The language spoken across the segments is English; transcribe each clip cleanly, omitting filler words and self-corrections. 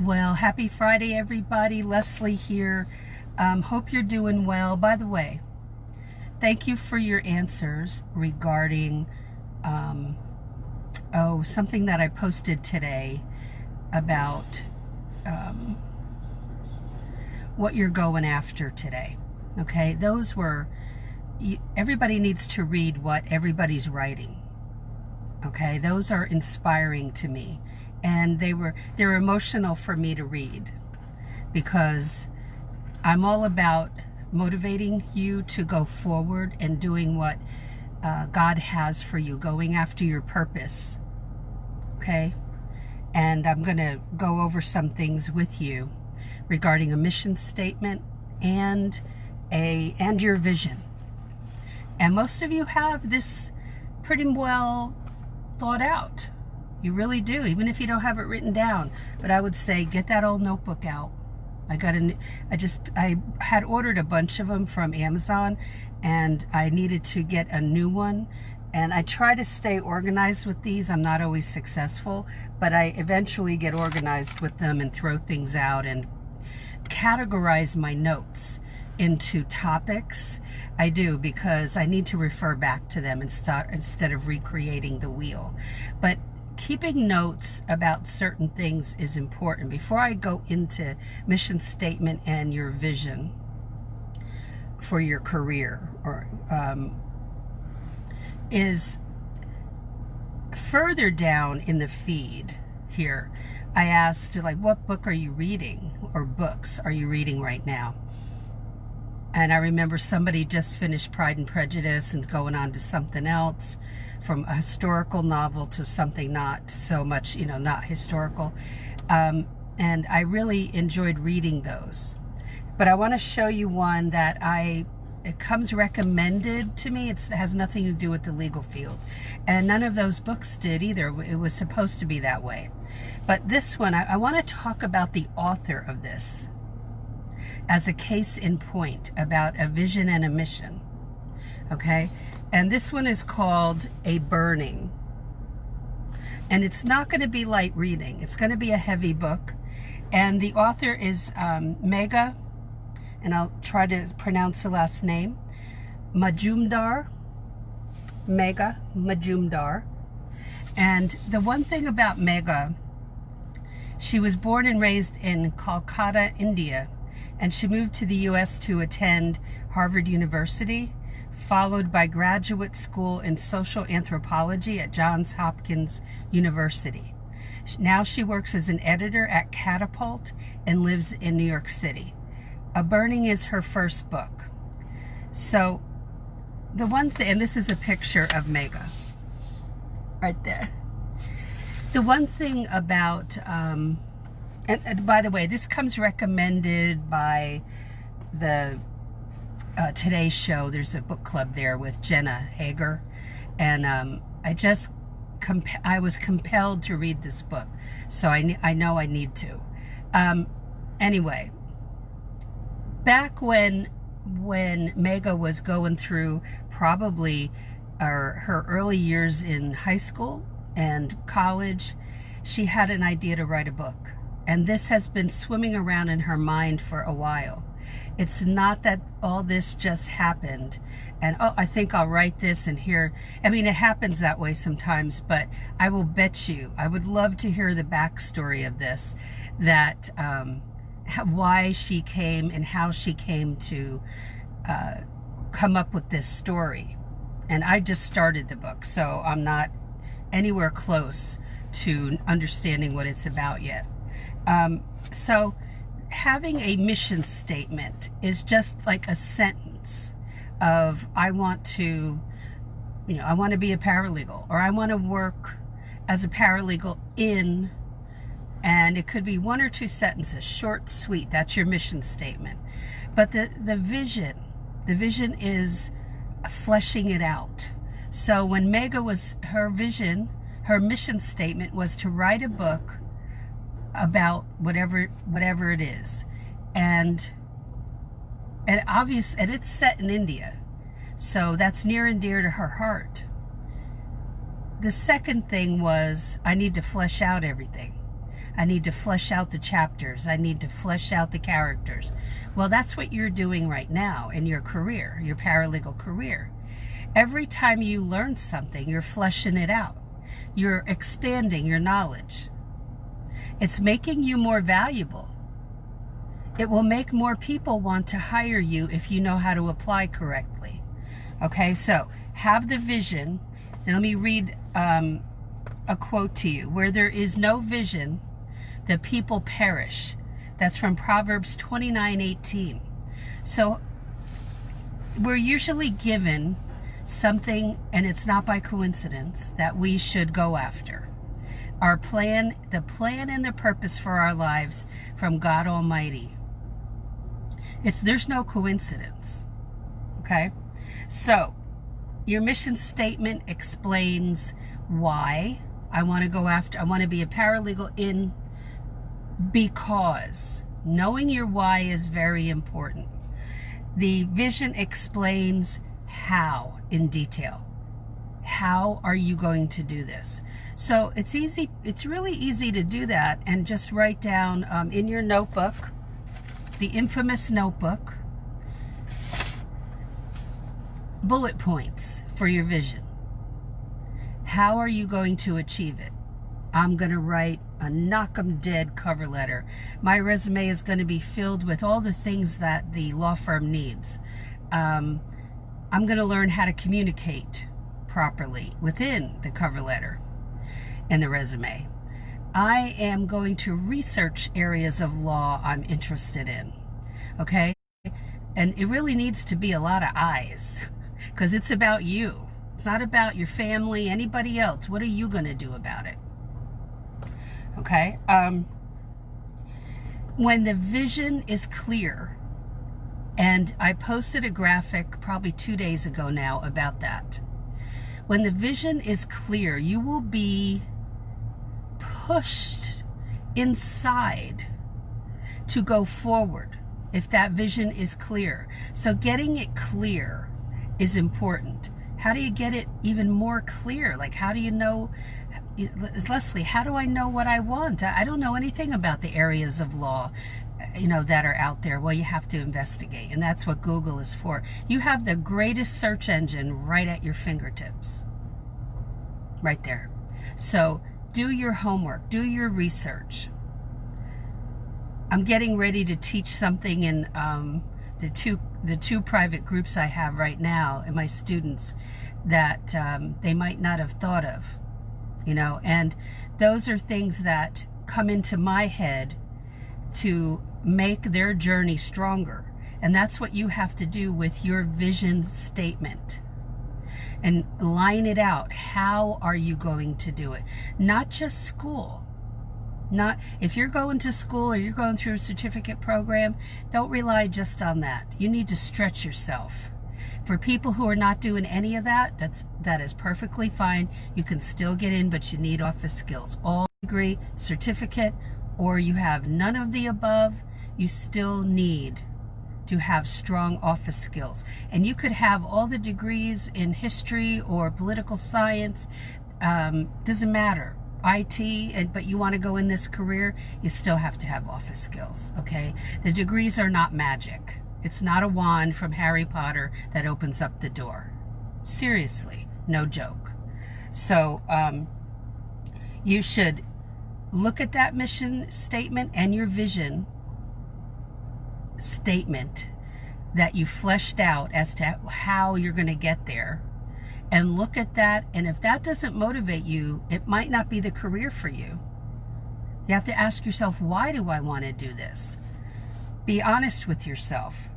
Well, happy Friday, everybody. Leslie here. Hope you're doing well. By the way, thank you for your answers regarding something that I posted today about what you're going after today. Okay, those were, everybody needs to read what everybody's writing. Okay, those are inspiring to me, and they're emotional for me to read, because I'm all about motivating you to go forward and doing what God has for you, going after your purpose. Okay, and I'm going to go over some things with you regarding a mission statement and your vision. And most of you have this pretty well thought out. You really do, even if you don't have it written down. But I would say get that old notebook out. I had ordered a bunch of them from Amazon, and I needed to get a new one. And I try to stay organized with these. I'm not always successful, but I eventually get organized with them and throw things out and categorize my notes into topics. I do, because I need to refer back to them instead of recreating the wheel. But keeping notes about certain things is important. Before I go into mission statement and your vision for your career, or is further down in the feed here, I asked, like, what book are you reading, or books are you reading right now? And I remember somebody just finished Pride and Prejudice and going on to something else, from a historical novel to something not so much, not historical. And I really enjoyed reading those. But I want to show you one that it comes recommended to me. It has nothing to do with the legal field. And none of those books did either. It was supposed to be that way. But this one, I want to talk about the author of this as a case in point about a vision and a mission. Okay? And this one is called A Burning. And it's not going to be light reading. It's going to be a heavy book. And the author is Megha, and I'll try to pronounce the last name, Majumdar. Megha Majumdar. And the one thing about Megha, she was born and raised in Kolkata, India, and she moved to the U.S. to attend Harvard University, followed by graduate school in social anthropology at Johns Hopkins University. Now she works as an editor at Catapult and lives in New York City. A Burning is her first book. So the one thing, and this is a picture of Megha right there. The one thing about, and by the way, this comes recommended by the Today Show. There's a book club there with Jenna Hager, and I was compelled to read this book, so I know I need to. Anyway, back when Megha was going through probably her early years in high school and college, she had an idea to write a book. And this has been swimming around in her mind for a while. It's not that all this just happened and, oh, I think I'll write this and here. I mean, it happens that way sometimes, but I will bet you, I would love to hear the backstory of this, that why she came and how she came to come up with this story. And I just started the book, so I'm not anywhere close to understanding what it's about yet. So having a mission statement is just like a sentence of, I want to be a paralegal, or I want to work as a paralegal in, and it could be one or two sentences, short, sweet. That's your mission statement. But the vision is fleshing it out. So when Megha was, her mission statement was to write a book about whatever it is, and it's set in India, so that's near and dear to her heart. The second thing was, I need to flesh out everything. I need to flesh out the chapters. I need to flesh out the characters. Well, that's what you're doing right now in your career, your paralegal career. Every time you learn something, you're fleshing it out. You're expanding your knowledge. It's making you more valuable. It will make more people want to hire you if you know how to apply correctly. Okay, so have the vision. And let me read a quote to you. Where there is no vision, the people perish. That's from Proverbs 29:18. So we're usually given something, and it's not by coincidence, that we should go after. Our plan, the plan and the purpose for our lives from God Almighty. There's no coincidence. Okay? So, your mission statement explains why I want to go after, I want to be a paralegal because knowing your why is very important. The vision explains how in detail. How are you going to do this? So it's easy, it's really easy to do that and just write down in your notebook, the infamous notebook, bullet points for your vision. How are you going to achieve it? I'm going to write a knock 'em dead cover letter. My resume is going to be filled with all the things that the law firm needs. I'm going to learn how to communicate properly within the cover letter and the resume. I am going to research areas of law I'm interested in. Okay? And it really needs to be a lot of eyes, because it's about you. It's not about your family, anybody else. What are you going to do about it? Okay? When the vision is clear, and I posted a graphic probably 2 days ago now about that. When the vision is clear, you will be pushed inside to go forward if that vision is clear. So getting it clear is important. How do you get it even more clear? Like, how do you know, Leslie, how do I know what I want? I don't know anything about the areas of law, that are out there. Well, you have to investigate, and that's what Google is for. You have the greatest search engine right at your fingertips. Right there. So do your homework, do your research. I'm getting ready to teach something in the two private groups I have right now, and my students, that they might not have thought of, and those are things that come into my head to make their journey stronger. And that's what you have to do with your vision statement, and line it out. How are you going to do it? Not just school. Not if you're going to school or you're going through a certificate program, don't rely just on that. You need to stretch yourself. For people who are not doing any of that, that is perfectly fine. You can still get in, but you need office skills. All degree, certificate, or you have none of the above, you still need to have strong office skills. And you could have all the degrees in history or political science, doesn't matter. IT, but you want to go in this career, you still have to have office skills, okay? The degrees are not magic. It's not a wand from Harry Potter that opens up the door. Seriously, no joke. So you should look at that mission statement and your vision statement that you fleshed out as to how you're going to get there, and look at that. And if that doesn't motivate you, it might not be the career for you. You have to ask yourself, why do I want to do this? Be honest with yourself.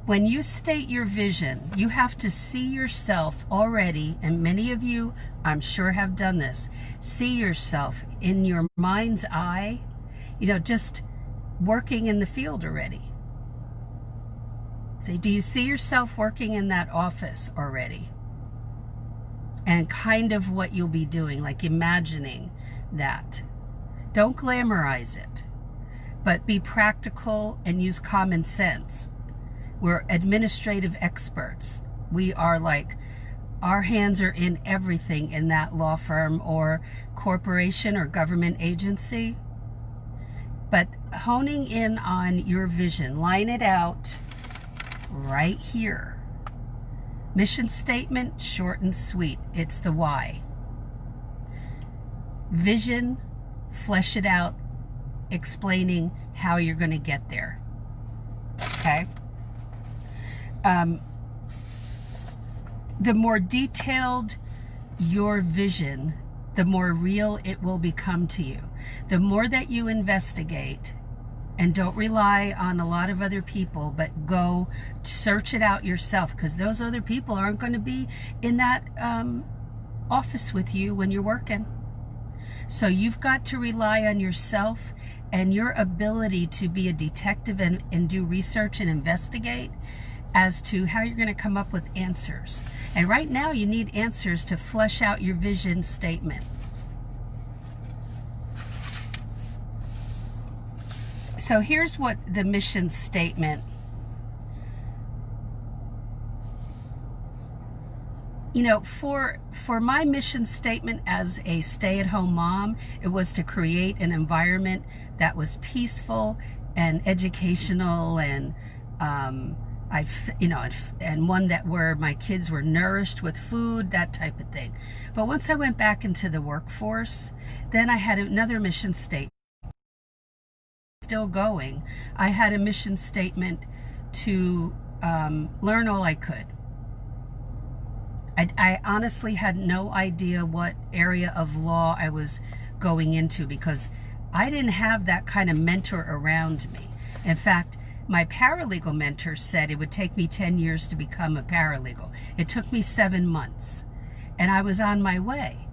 When you state your vision, you have to see yourself already, and many of you, I'm sure, have done this. See yourself in your mind's eye, just working in the field already. Say, do you see yourself working in that office already? And kind of what you'll be doing, like imagining that. Don't glamorize it, but be practical and use common sense. We're administrative experts. We are like Our hands are in everything in that law firm or corporation or government agency. But honing in on your vision, line it out right here. Mission statement, short and sweet. It's the why. Vision, flesh it out, explaining how you're going to get there. Okay? The more detailed your vision, the more real it will become to you. The more that you investigate, and don't rely on a lot of other people, but go search it out yourself, because those other people aren't going to be in that office with you when you're working. So you've got to rely on yourself and your ability to be a detective and do research and investigate as to how you're going to come up with answers. And right now you need answers to flesh out your vision statement. So here's what the mission statement, you know, for my mission statement as a stay-at-home mom, it was to create an environment that was peaceful and educational, and and one that where my kids were nourished with food, that type of thing. But once I went back into the workforce, then I had another mission statement. Still going. I had a mission statement to learn all I could. I honestly had no idea what area of law I was going into, because I didn't have that kind of mentor around me. In fact, my paralegal mentor said it would take me 10 years to become a paralegal. It took me 7 months, and I was on my way,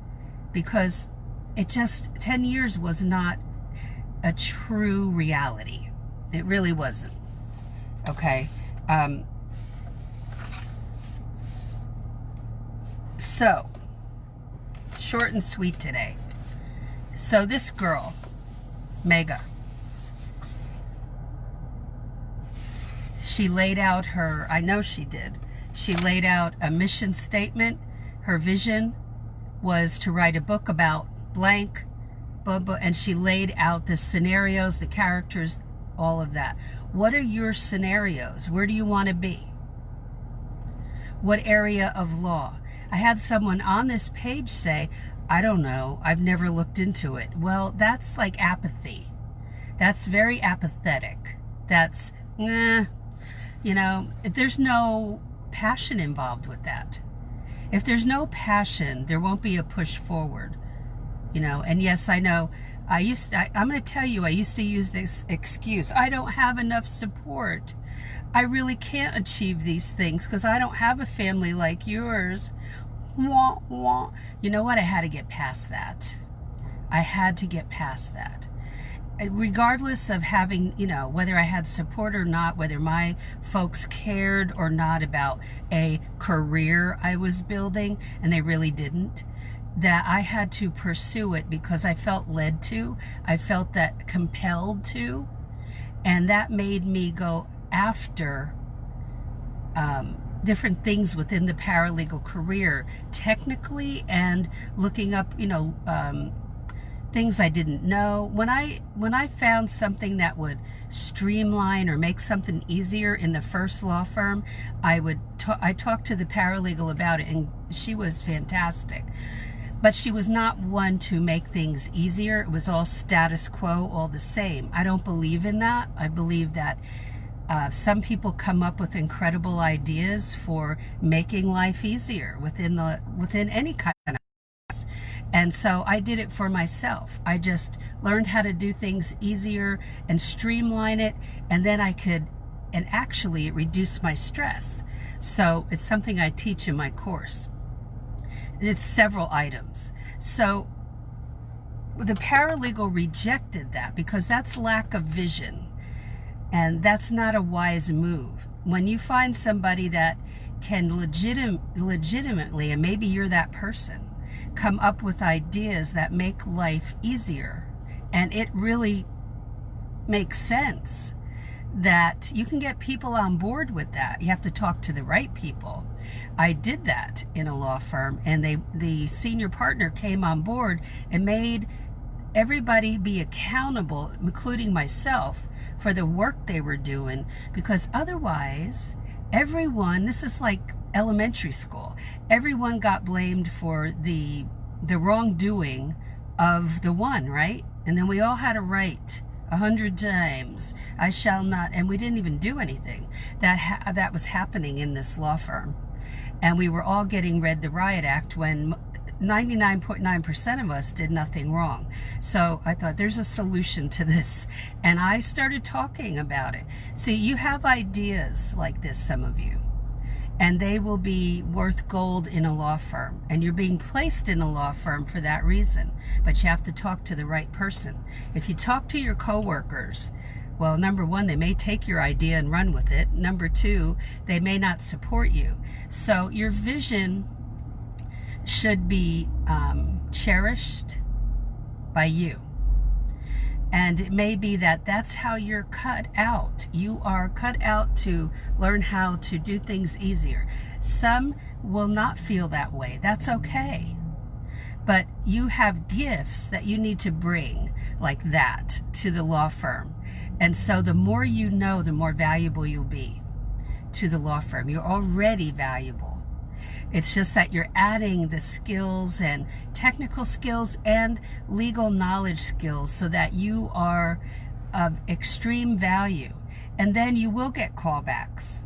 because 10 years was not a true reality. It really wasn't. Okay. So, short and sweet today. So this girl, Mega, she laid out I know she did, she laid out a mission statement. Her vision was to write a book about blank, and she laid out the scenarios, the characters, all of that. What are your scenarios? Where do you want to be? What area of law? I had someone on this page say, I don't know, I've never looked into it. Well, that's like apathy. That's very apathetic. That's, you know, there's no passion involved with that. If there's no passion, there won't be a push forward. You know, and yes, I know, I'm going to tell you, I used to use this excuse, I don't have enough support. I really can't achieve these things because I don't have a family like yours. Wah, wah. You know what? I had to get past that. I had to get past that. Regardless of having, you know, whether I had support or not, whether my folks cared or not about a career I was building, and they really didn't, that I had to pursue it because I felt led to. I felt that compelled to. And that made me go after different things within the paralegal career, technically, and looking up, you know, things I didn't know. When I found something that would streamline or make something easier in the first law firm, I talked to the paralegal about it, and she was fantastic. But she was not one to make things easier. It was all status quo, all the same. I don't believe in that. I believe that some people come up with incredible ideas for making life easier within any kind of business. And so I did it for myself. I just learned how to do things easier and streamline it, and then and actually it reduced my stress. So it's something I teach in my course. It's several items. So the paralegal rejected that because that's lack of vision, and that's not a wise move. When you find somebody that can legitimately, and maybe you're that person, come up with ideas that make life easier, and it really makes sense, that you can get people on board with that. You have to talk to the right people. I did that in a law firm, and the senior partner came on board and made everybody be accountable, including myself, for the work they were doing, because otherwise everyone, this is like elementary school, everyone got blamed for the wrongdoing of the one, right? And then we all had to write 100 times, I shall not, and we didn't even do anything. That was happening in this law firm. And we were all getting read the Riot Act when 99.9% of us did nothing wrong. So I thought, there's a solution to this. And I started talking about it. See, you have ideas like this, some of you, and they will be worth gold in a law firm. And you're being placed in a law firm for that reason. But you have to talk to the right person. If you talk to your coworkers, well, number one, they may take your idea and run with it. Number two, they may not support you. So your vision should be cherished by you. And it may be that that's how you're cut out. You are cut out to learn how to do things easier. Some will not feel that way. That's okay. But you have gifts that you need to bring like that to the law firm. And so the more you know, the more valuable you'll be to the law firm. You're already valuable. It's just that you're adding the skills and technical skills and legal knowledge skills so that you are of extreme value. And then you will get callbacks.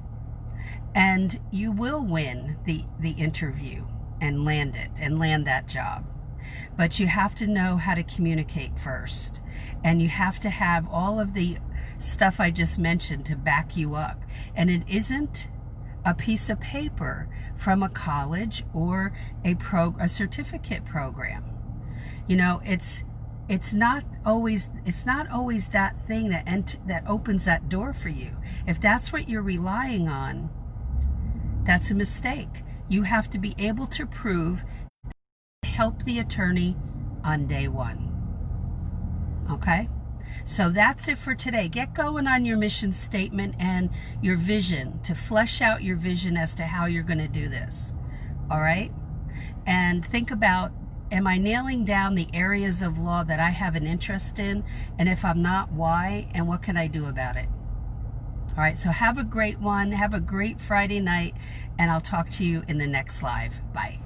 And you will win the interview and land it and land that job. But you have to know how to communicate first. And you have to have all of the stuff I just mentioned to back you up. And it isn't a piece of paper from a college or a certificate program. You know, it's not always that thing that opens that door for you. If that's what you're relying on, that's a mistake. You have to be able to prove, help the attorney on day one. Okay? So that's it for today. Get going on your mission statement and your vision, to flesh out your vision as to how you're going to do this. All right? And think about, am I nailing down the areas of law that I have an interest in? And if I'm not, why? And what can I do about it? All right, so have a great one. Have a great Friday night, and I'll talk to you in the next live. Bye.